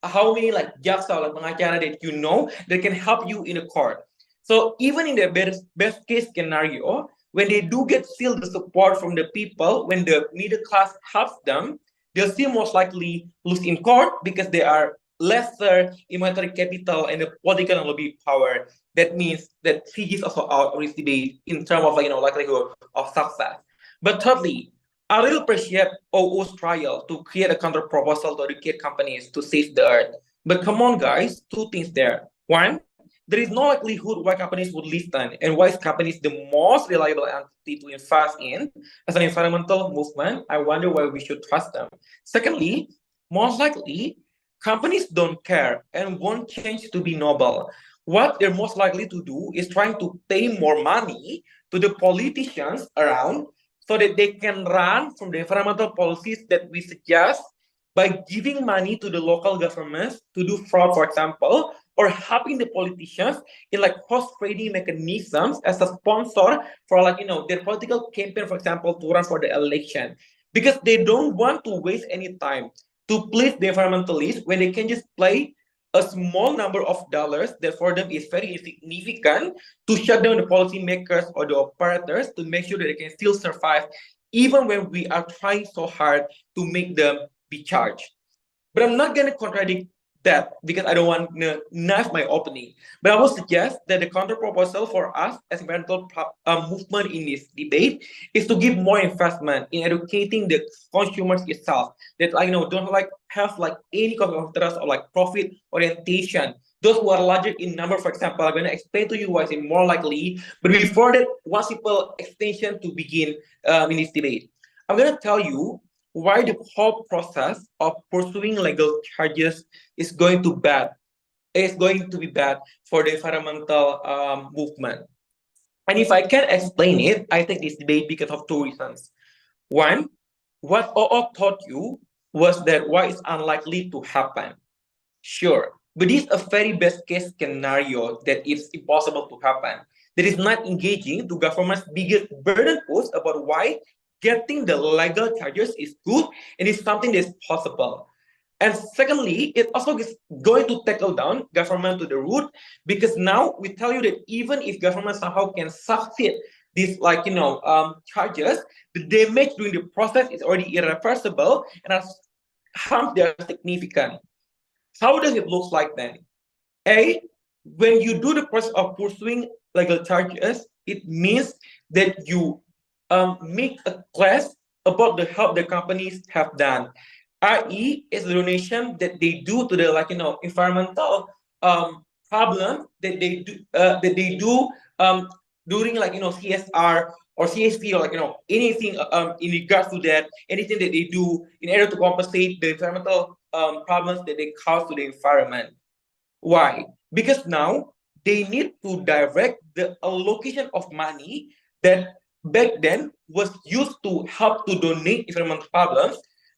how many, like, jaksa, like pengacara that that can help you in the court. So even in the best case scenario, when they do get still the support from the people, when the middle class helps them, they'll still most likely lose in court because they are lesser in monetary capital and the political and lobby power. That means that Fiji is also out of this debate in terms of, like, likelihood of success. But thirdly, I really appreciate OO's trial to create a counter proposal to educate companies to save the earth. But come on, guys, two things there. One, there is no likelihood why companies would listen, and why is companies the most reliable entity to invest in as an environmental movement. I wonder why we should trust them. Secondly, most likely, companies don't care and won't change to be noble. What they're most likely to do is trying to pay more money to the politicians around so that they can run from the environmental policies that we suggest by giving money to the local governments to do fraud, for example, or helping the politicians in, like, cross-trading mechanisms as a sponsor for, like, their political campaign, for example, to run for the election. Because they don't want to waste any time to please the environmentalists when they can just play a small number of dollars that for them is very insignificant to shut down the policymakers or the operators to make sure that they can still survive even when we are trying so hard to make them be charged. But I'm not going to contradict that because I don't want to knife my opening. But I will suggest that the counter proposal for us as environmental movement in this debate is to give more investment in educating the consumers itself. That, like, don't, like, have, like, any kind of interest or, like, profit orientation. Those who are larger in number, for example, I'm going to explain to you why it's more likely. But before that, one simple extension to begin in this debate. I'm going to tell you why the whole process of pursuing legal charges is going to be bad for the environmental movement. And if I can explain it, I take this debate because of two reasons. One, what OO taught you was that why it's unlikely to happen. Sure, but this is a very best case scenario that it's impossible to happen. That is not engaging to government's biggest burden post about why getting the legal charges is good and is something that's possible. And secondly, it also is going to tackle down government to the root, because now we tell you that even if government somehow can succeed these, like, charges, the damage during the process is already irreversible and as harms they are significant. How does it look like then? A, when you do the process of pursuing legal charges, it means that you make a class about the help the companies have done, i.e., is the donation that they do to the, like, environmental problem that they do during, like, CSR or CSP, or, like, anything in regards to that, anything that they do in order to compensate the environmental problems that they cause to the environment. Why? Because now they need to direct the allocation of money that back then was used to help to donate environmental problems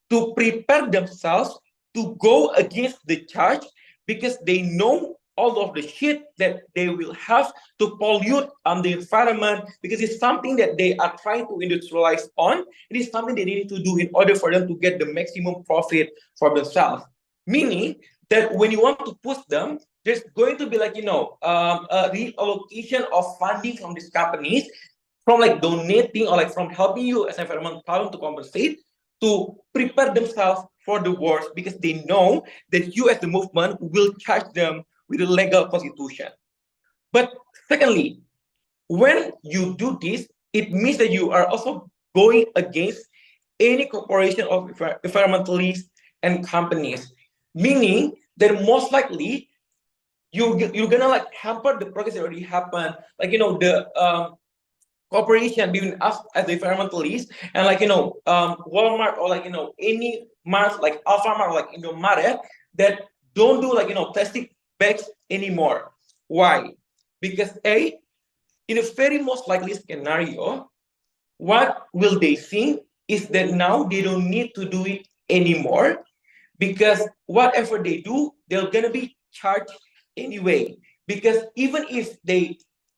to prepare themselves to go against the charge, because they know all of the shit that they will have to pollute the environment, because it's something that they are trying to industrialize on. It is something they need to do in order for them to get the maximum profit for themselves. Meaning that when you want to push them, there's going to be, like, a reallocation of funding from these companies, from, like, donating or, like, from helping you as an environmental problem to compensate, to prepare themselves for the worst, because they know that you as the movement will charge them with a legal constitution. But secondly, when you do this, it means that you are also going against any corporation of environmentalists and companies, meaning that most likely you're gonna, like, hamper the progress that already happened. Like, the cooperation between us as the environmentalists and Walmart or any mart like Alfamart or like Indomaret that don't do plastic bags anymore. Why? Because in a very most likely scenario, what will they think is that now they don't need to do it anymore because whatever they do, they're gonna be charged anyway. Because even if they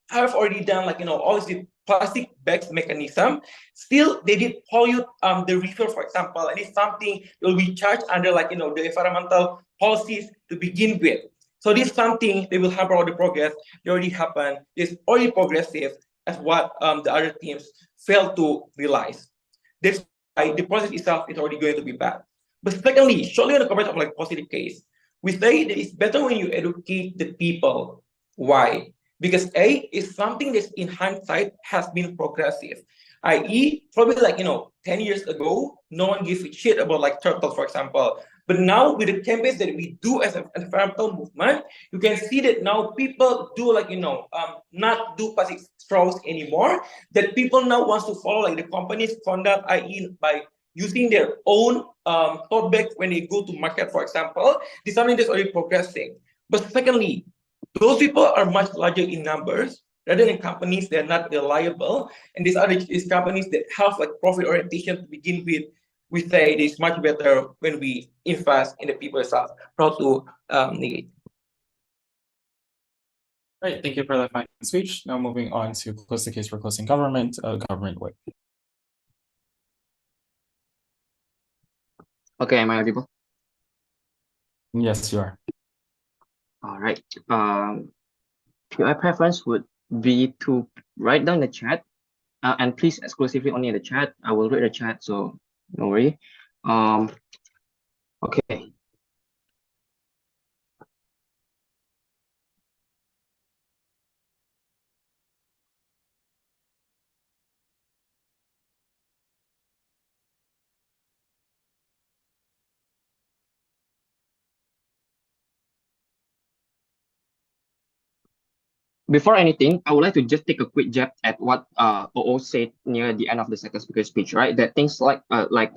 have already done all the plastic bags mechanism, still they did pollute the river, for example, and it's something will be charged under the environmental policies to begin with. So this is something they will have all the progress. They already happened. It's already progressive as what the other teams fail to realize. That's why the process itself is already going to be bad. But secondly, surely on the context of positive case, we say that it's better when you educate the people. Why? Because is something that in hindsight has been progressive. I.e., probably 10 years ago, no one gives a shit about turtles, for example. But now with the campaigns that we do as an environmental movement, you can see that now people do not do plastic straws anymore. That people now wants to follow the company's conduct, i.e., by using their own tote bag when they go to market, for example. This is something that's already progressing. But secondly, those people are much larger in numbers rather than companies that are not reliable. And these are these companies that have profit orientation to begin with. We say it is much better when we invest in the people itself. Proud to negate. Right, thank you for that fine speech. Now moving on to close the case for closing government, government way. Okay, am I audible? Yes, you are. All right. My preference would be to write down the chat, and please exclusively only in the chat. I will read the chat, so don't worry. Okay. Before anything, I would like to just take a quick jab at what OO said near the end of the second speaker speech, right? That things like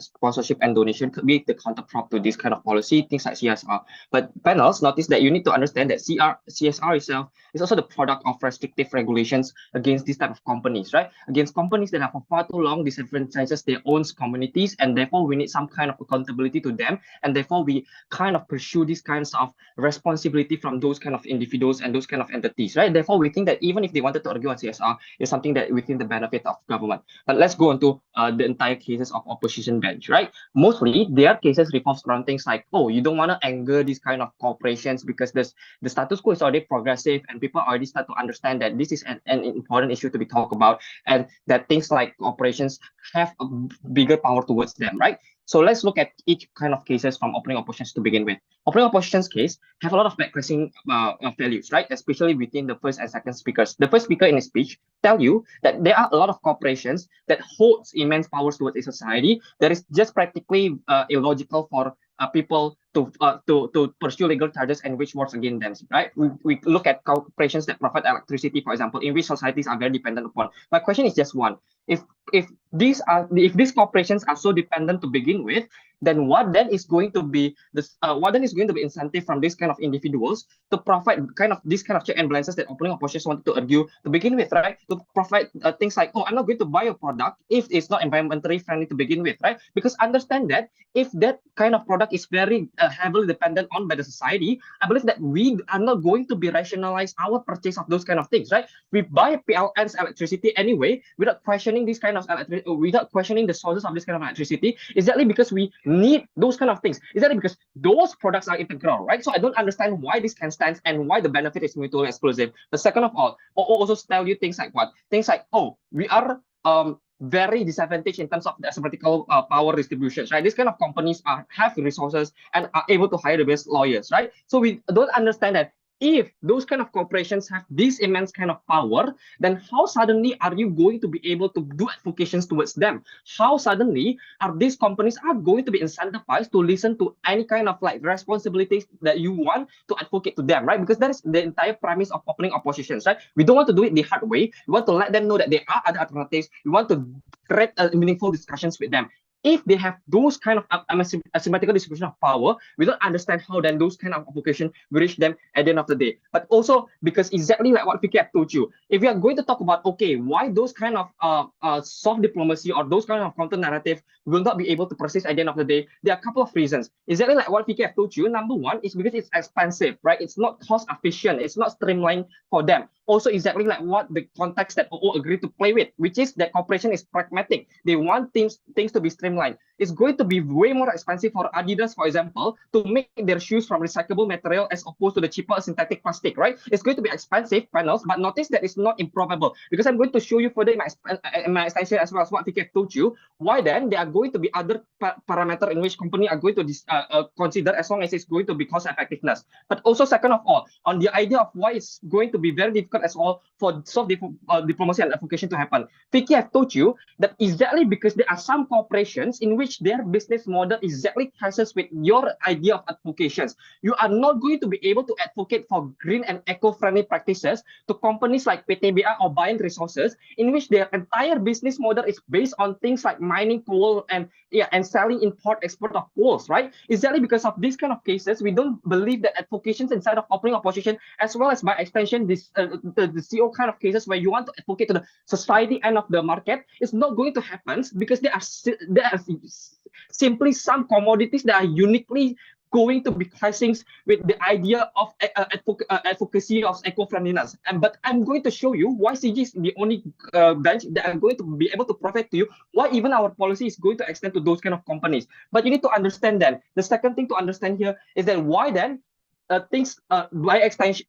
sponsorship and donation could be the counterprop to this kind of policy, things like CSR. But panels notice that you need to understand that CSR itself is also the product of restrictive regulations against this type of companies, right? Against companies that have for far too long disenfranchises their own communities, and therefore we need some kind of accountability to them, and therefore we kind of pursue these kinds of responsibility from those kind of individuals and those kind of entities, right? Therefore, we think that even if they wanted to argue on CSR, it's something that within the benefit of government. But let's go on to the entire cases of opposition bench, right? Mostly, their cases revolves around things like, oh, you don't want to anger these kind of corporations because the status quo is already progressive and people already start to understand that this is an important issue to be talked about, and that things like corporations have a bigger power towards them, right? So let's look at each kind of cases from opening oppositions to begin with. Opening oppositions case have a lot of backcrashing values, right? Especially within the first and second speakers. The first speaker in his speech tell you that there are a lot of corporations that holds immense powers towards a society that is just practically illogical for people to pursue legal charges and which works against them, right? We look at corporations that provide electricity, for example, in which societies are very dependent upon. My question is just one: if these corporations are so dependent to begin with, then what then is going to be incentive from this kind of individuals to provide this kind of check and balances that opening oppositions wanted to argue to begin with, right? To provide things like, oh, I'm not going to buy a product if it's not environmentally friendly to begin with, right? Because understand that if that kind of product is very heavily dependent on by the society, I believe that we are not going to be rationalize our purchase of those kind of things, right? We buy PLN's electricity anyway without questioning this kind of without questioning the sources of this kind of electricity, exactly because we need those kind of things, exactly because those products are integral, right? So I don't understand why this can stand and why the benefit is mutually exclusive. But second of all, also tell you things like what? Things like, oh, we are very disadvantaged in terms of the asymmetrical power distributions, right? These kind of companies have resources and are able to hire the best lawyers, right? So we don't understand that if those kind of corporations have this immense kind of power, then how suddenly are you going to be able to do advocations towards them? How suddenly are these companies are going to be incentivized to listen to any kind of like responsibilities that you want to advocate to them, right? Because that is the entire premise of opening oppositions, right? We don't want to do it the hard way. We want to let them know that there are other alternatives. We want to create meaningful discussions with them. If they have those kind of asymmetrical distribution of power, we don't understand how then those kind of application will reach them at the end of the day. But also because exactly like what Vicky have told you, if we are going to talk about, okay, why those kind of soft diplomacy or those kind of counter narrative will not be able to persist at the end of the day, there are a couple of reasons. Exactly like what Vicky have told you, number one is because it's expensive, right? It's not cost efficient. It's not streamlined for them. Also, exactly like what the context that OO agreed to play with, which is that corporation is pragmatic. They want things to be streamlined. It's going to be way more expensive for Adidas, for example, to make their shoes from recyclable material as opposed to the cheaper synthetic plastic, right? It's going to be expensive panels, but notice that it's not improbable, because I'm going to show you further in my extension as well as what Vicky told you. Why then there are going to be other parameter in which company are going to consider as long as it's going to be cost effectiveness. But also, second of all, on the idea of why it's going to be very difficult as well for soft diplomacy and advocacy to happen. Vicky have told you that exactly because there are some corporations in which their business model exactly clashes with your idea of advocations. You are not going to be able to advocate for green and eco-friendly practices to companies like PTBA or Buying Resources, in which their entire business model is based on things like mining coal and selling import-export of coals, right? Exactly because of these kind of cases, we don't believe that advocations inside of opening opposition, as well as by extension, the CO kind of cases where you want to advocate to the society end of the market, is not going to happen because there are simply some commodities that are uniquely going to be clashing with the idea of advocacy of eco-friendliness. But I'm going to show you why CG is the only bench that I'm going to be able to provide to you why even our policy is going to extend to those kind of companies. But you need to understand then, the second thing to understand here is that why then things by extension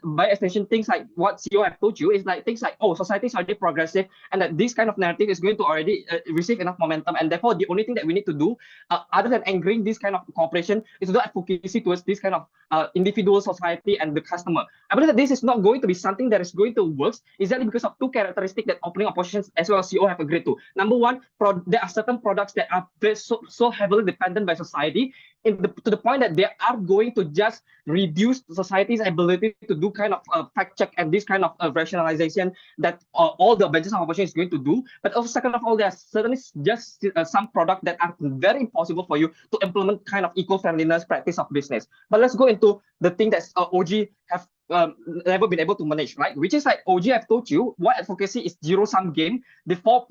by extension things like what CEO have told you is like things like, oh, society is already progressive and that this kind of narrative is going to already receive enough momentum, and therefore the only thing that we need to do other than angering this kind of cooperation is to do advocacy towards this kind of individual, society and the customer. I believe that this is not going to be something that is going to work exactly because of two characteristics that opening oppositions as well as CEO have agreed to. Number one, there are certain products that are so heavily dependent by society to the point that they are going to just reduce society's ability to do kind of fact check and this kind of rationalization that all the benches of opposition is going to do. But also, second of all, there are certainly just some products that are very impossible for you to implement kind of eco-friendliness practice of business. But let's go into the thing that OG have never been able to manage, right? Which is like OG have told you, why advocacy is zero-sum game. Therefore,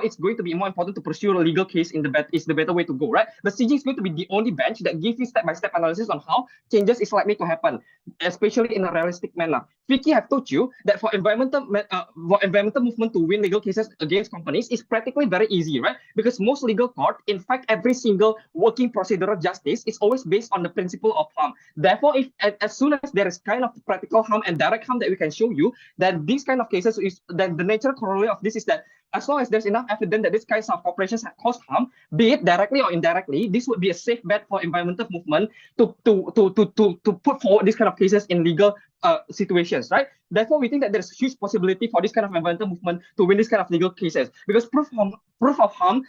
it's going to be more important to pursue a legal case in the better way to go, right? But CG is going to be the only bench that gives you step-by-step analysis on how changes is likely to happen, especially in a realistic manner. Vicky have told you that for environmental movement to win legal cases against companies is practically very easy, right? Because most legal court, in fact, every single working procedural justice is always based on the principle of harm. Therefore, if as soon as there is kind of practical harm and direct harm that we can show you, then these kind of cases is then the natural corollary of this is that as long as there's enough evidence that these kinds of corporations have caused harm, be it directly or indirectly, this would be a safe bet for environmental movement to put forward these kind of cases in legal situations, right? Therefore, we think that there's a huge possibility for this kind of environmental movement to win this kind of legal cases, because proof of harm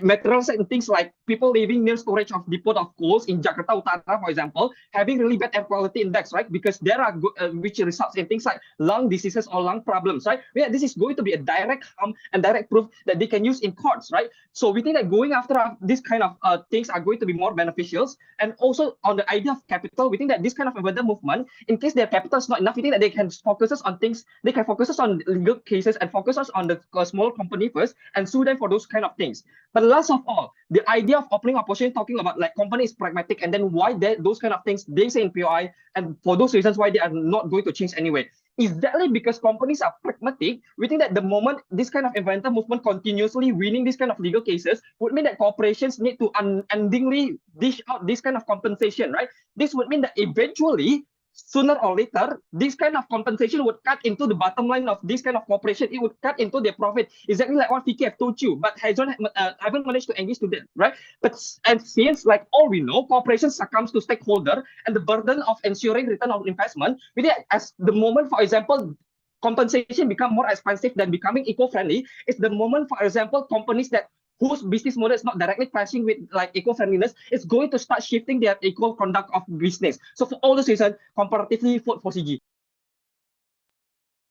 materials and things like people living near storage of depot of coals in Jakarta Utara, for example, having really bad air quality index, right? Because there are which results in things like lung diseases or lung problems, right? Yeah, this is going to be a direct harm and direct proof that they can use in courts, right? So we think that going after this kind of things are going to be more beneficial. And also on the idea of capital, we think that this kind of environmental movement, in case their capital is not enough, we think that they can focus on things, they can focus on legal cases and focus on the small company first and sue them for those kind of things. But last of all, the idea of opening opposition, talking about like company is pragmatic, and then why those kind of things they say in POI, and for those reasons why they are not going to change anyway. Exactly because companies are pragmatic, we think that the moment this kind of environmental movement continuously winning this kind of legal cases would mean that corporations need to unendingly dish out this kind of compensation, right? This would mean that eventually sooner or later, this kind of compensation would cut into the bottom line of this kind of corporation. It would cut into their profit, exactly like what Vicky have told you, but haven't managed to engage to that, right? But and since, like all we know, corporations succumbs to stakeholder and the burden of ensuring return on investment, really as the moment, for example, compensation become more expensive than becoming eco-friendly, is the moment, for example, companies that whose business model is not directly clashing with like eco-friendliness is going to start shifting their eco-conduct of business. So for all those reasons, comparatively vote for CG.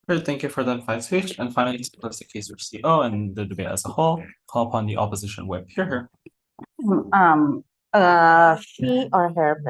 Great, thank you for that fine speech. And finally, to close the case with CO and the debate as a whole, call upon the opposition whip. Hear her. She or her